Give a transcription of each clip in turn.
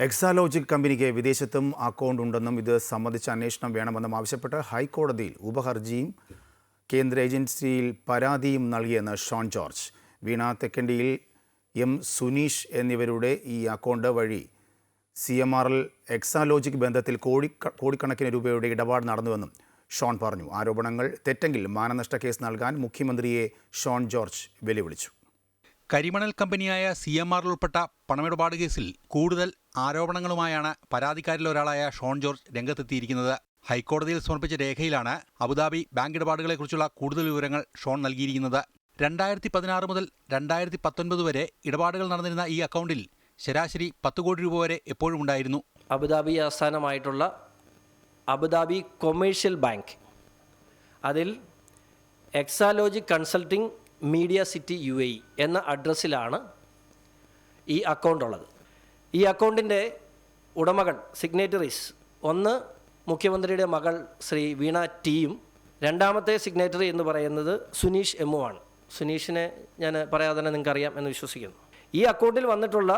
എക്സാലോജിക് കമ്പനിക്ക് വിദേശത്തും അക്കൗണ്ട് ഉണ്ടെന്നും ഇത് സംബന്ധിച്ച അന്വേഷണം വേണമെന്നും ആവശ്യപ്പെട്ട് ഹൈക്കോടതിയിൽ ഉപഹർജിയും കേന്ദ്ര ഏജൻസിയിൽ പരാതിയും നൽകിയെന്ന് ഷോൺ ജോർജ്. വീണ തെക്കണ്ടിയിൽ എം സുനീഷ് എന്നിവരുടെ ഈ അക്കൗണ്ട് വഴി CMRL എക്സാലോജിക് ബന്ധത്തിൽ കോടിക്കണക്കിന് രൂപയുടെ ഇടപാട് നടന്നുവെന്നും ഷോൺ പറഞ്ഞു. ആരോപണങ്ങൾ തെറ്റെങ്കിൽ മാനനഷ്ട കേസ് നൽകാൻ മുഖ്യമന്ത്രിയെ ഷോൺ ജോർജ് വെല്ലുവിളിച്ചു. കരിമണൽ കമ്പനിയായ CMRL ഉൾപ്പെട്ട പണമിടപാട് കേസിൽ കൂടുതൽ ആരോപണങ്ങളുമായാണ് പരാതിക്കാരിൽ ഒരാളായ ഷോൺ ജോർജ് രംഗത്തെത്തിയിരിക്കുന്നത്. ഹൈക്കോടതിയിൽ സമർപ്പിച്ച രേഖയിലാണ് അബുദാബി ബാങ്ക് ഇടപാടുകളെക്കുറിച്ചുള്ള കൂടുതൽ വിവരങ്ങൾ ഷോൺ നൽകിയിരിക്കുന്നത്. 2016 മുതൽ 2019 വരെ ഇടപാടുകൾ നടന്നിരുന്ന ഈ അക്കൗണ്ടിൽ ശരാശരി 10 കോടി രൂപ വരെ എപ്പോഴും ഉണ്ടായിരുന്നു. അബുദാബി ആസ്ഥാനമായിട്ടുള്ള അബുദാബി കൊമേഴ്ഷ്യൽ ബാങ്ക്, അതിൽ Exalogic consulting media city UAE എന്ന അഡ്രസ്സിലാണ് ഈ അക്കൗണ്ട് ഉള്ളത്. ഈ അക്കൗണ്ടിൻ്റെ ഉടമകൾ, സിഗ്നേറ്ററീസ്, ഒന്ന് മുഖ്യമന്ത്രിയുടെ മകൾ ശ്രീ വീണ ടിയും രണ്ടാമത്തെ സിഗ്നേറ്ററി എന്ന് പറയുന്നത് സുനീഷ് എമ്മുമാണ്. സുനീഷിനെ ഞാൻ പറയാതെ തന്നെ നിങ്ങൾക്കറിയാം എന്ന് വിശ്വസിക്കുന്നു. ഈ അക്കൗണ്ടിൽ വന്നിട്ടുള്ള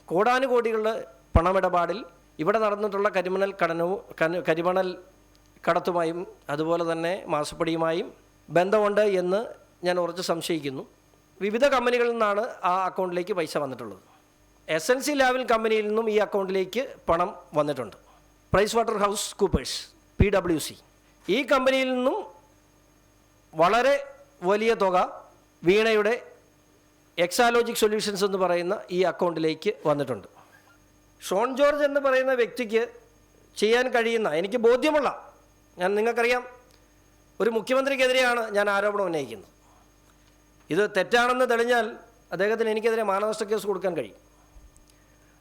കോടാനുകോടികളുടെ പണമിടപാടിൽ ഇവിടെ നടന്നിട്ടുള്ള കരിമണൽ കടത്തുമായും അതുപോലെ തന്നെ മാസപ്പടിയുമായും ബന്ധമുണ്ട് എന്ന് ഞാൻ ഉറച്ച് സംശയിക്കുന്നു. വിവിധ കമ്പനികളിൽ നിന്നാണ് ആ അക്കൗണ്ടിലേക്ക് പൈസ വന്നിട്ടുള്ളത്. SNC ലാവൽ കമ്പനിയിൽ നിന്നും ഈ അക്കൗണ്ടിലേക്ക് പണം വന്നിട്ടുണ്ട്. പ്രൈസ് വാട്ടർ ഹൗസ് കൂപ്പേഴ്സ് PwC ഈ കമ്പനിയിൽ നിന്നും വളരെ വലിയ തുക വീണയുടെ എക്സാലോജിക് സൊല്യൂഷൻസ് എന്ന് പറയുന്ന ഈ അക്കൗണ്ടിലേക്ക് വന്നിട്ടുണ്ട്. ഷോൺ ജോർജ് എന്ന് പറയുന്ന വ്യക്തിക്ക് ചെയ്യാൻ കഴിയുന്ന, എനിക്ക് ബോധ്യമുള്ള, നിങ്ങൾക്കറിയാം, ഒരു മുഖ്യമന്ത്രിക്കെതിരെയാണ് ഞാൻ ആരോപണം ഉന്നയിക്കുന്നത്. ഇത് തെറ്റാണെന്ന് തെളിഞ്ഞാൽ അദ്ദേഹത്തിന് എനിക്കെതിരെ മാനനഷ്ട കേസ് കൊടുക്കാൻ കഴിയും.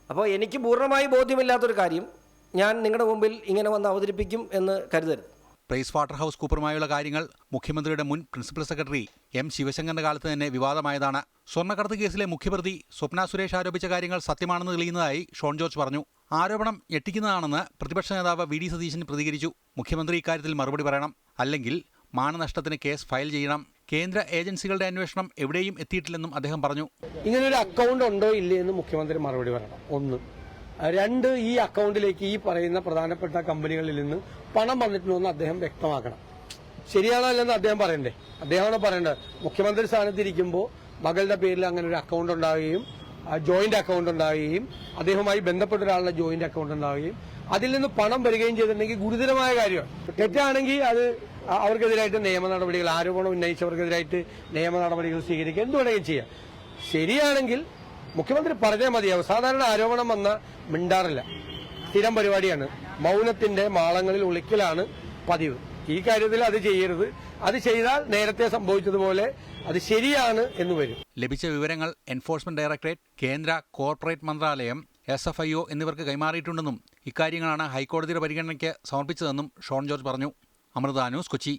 അപ്പോൾ എനിക്ക് പൂർണ്ണമായി ബോധ്യമില്ലാത്തൊരു കാര്യം ഞാൻ നിങ്ങളുടെ മുമ്പിൽ ഇങ്ങനെ വന്ന് അവതരിപ്പിക്കും എന്ന് കരുതരുത്. പ്രൈസ് വാട്ടർ ഹൗസ് കൂപ്പറുമായുള്ള കാര്യങ്ങൾ മുഖ്യമന്ത്രിയുടെ മുൻ പ്രിൻസിപ്പൽ സെക്രട്ടറി M ശിവശങ്കറിന്റെ കാലത്ത് തന്നെ വിവാദമായതാണ്. സ്വർണ്ണക്കടത്ത് കേസിലെ മുഖ്യപ്രതി സ്വപ്ന സുരേഷ് ആരോപിച്ച കാര്യങ്ങൾ സത്യമാണെന്ന് തെളിയുന്നതായി ഷോൺ ജോർജ് പറഞ്ഞു. ആരോപണം ഞെട്ടിക്കുന്നതാണെന്ന് പ്രതിപക്ഷ നേതാവ് VD സതീശൻ പ്രതികരിച്ചു. മുഖ്യമന്ത്രി ഇക്കാര്യത്തിൽ മറുപടി പറയണം, അല്ലെങ്കിൽ മാനനഷ്ടത്തിന് കേസ് ഫയൽ ചെയ്യണം. കേന്ദ്ര ഏജൻസികളുടെ അന്വേഷണം എവിടെയും എത്തിയിട്ടില്ലെന്നും അദ്ദേഹം പറഞ്ഞു. ഇങ്ങനൊരു അക്കൗണ്ട് ഉണ്ടോ ഇല്ലേ എന്ന് മുഖ്യമന്ത്രി മറുപടി പറയണം. 1. 2, ഈ അക്കൗണ്ടിലേക്ക് ഈ പറയുന്ന പ്രധാനപ്പെട്ട കമ്പനികളിൽ നിന്ന് പണം വന്നിട്ടുണ്ടോ എന്ന് അദ്ദേഹം വ്യക്തമാക്കണം. ശരിയാണോ അല്ലെന്ന് അദ്ദേഹം പറയണ്ടേ? അദ്ദേഹമാണ് പറയേണ്ടത്. മുഖ്യമന്ത്രി സ്ഥാനത്തിരിക്കുമ്പോൾ മകളുടെ പേരിൽ അങ്ങനെ ഒരു അക്കൗണ്ട് ഉണ്ടാവുകയും ജോയിന്റ് അക്കൗണ്ട് ഉണ്ടാവുകയും അദ്ദേഹവുമായി ബന്ധപ്പെട്ട ഒരാളുടെ ജോയിന്റ് അക്കൗണ്ട് ഉണ്ടാവുകയും അതിൽ നിന്ന് പണം വരികയും ചെയ്തിട്ടുണ്ടെങ്കിൽ ഗുരുതരമായ കാര്യമാണ്. തെറ്റാണെങ്കിൽ അത് അവർക്കെതിരായിട്ട് നിയമ നടപടികൾ, ആരോപണം ഉന്നയിച്ചവർക്കെതിരായിട്ട് നിയമ നടപടികൾ സ്വീകരിക്കുക, എന്ത് വേണമെങ്കിലും ചെയ്യാം. ശരിയാണെങ്കിൽ മുഖ്യമന്ത്രി പറഞ്ഞാൽ മതിയാവും. സാധാരണ ആരോപണം വന്ന മിണ്ടാറില്ല, സ്ഥിരം പരിപാടിയാണ്. മൗനത്തിന്റെ മാളങ്ങളിൽ ഒളിക്കലാണ് പതിവ്. ഈ കാര്യത്തിൽ അത് ചെയ്യരുത്. അത് ചെയ്താൽ നേരത്തെ സംഭവിച്ചതുപോലെ അത് ശരിയാണ് എന്ന് വരും. ലഭിച്ച വിവരങ്ങൾ എൻഫോഴ്സ്മെന്റ് ഡയറക്ടറേറ്റ്, കേന്ദ്ര കോർപ്പറേറ്റ് മന്ത്രാലയം, SFIO എന്നിവർക്ക് കൈമാറിയിട്ടുണ്ടെന്നും ഇക്കാര്യങ്ങളാണ് ഹൈക്കോടതിയുടെ പരിഗണനയ്ക്ക് സമർപ്പിച്ചതെന്നും ഷോൺ ജോർജ് പറഞ്ഞു. അമൃത ന്യൂസ്, കൊച്ചി.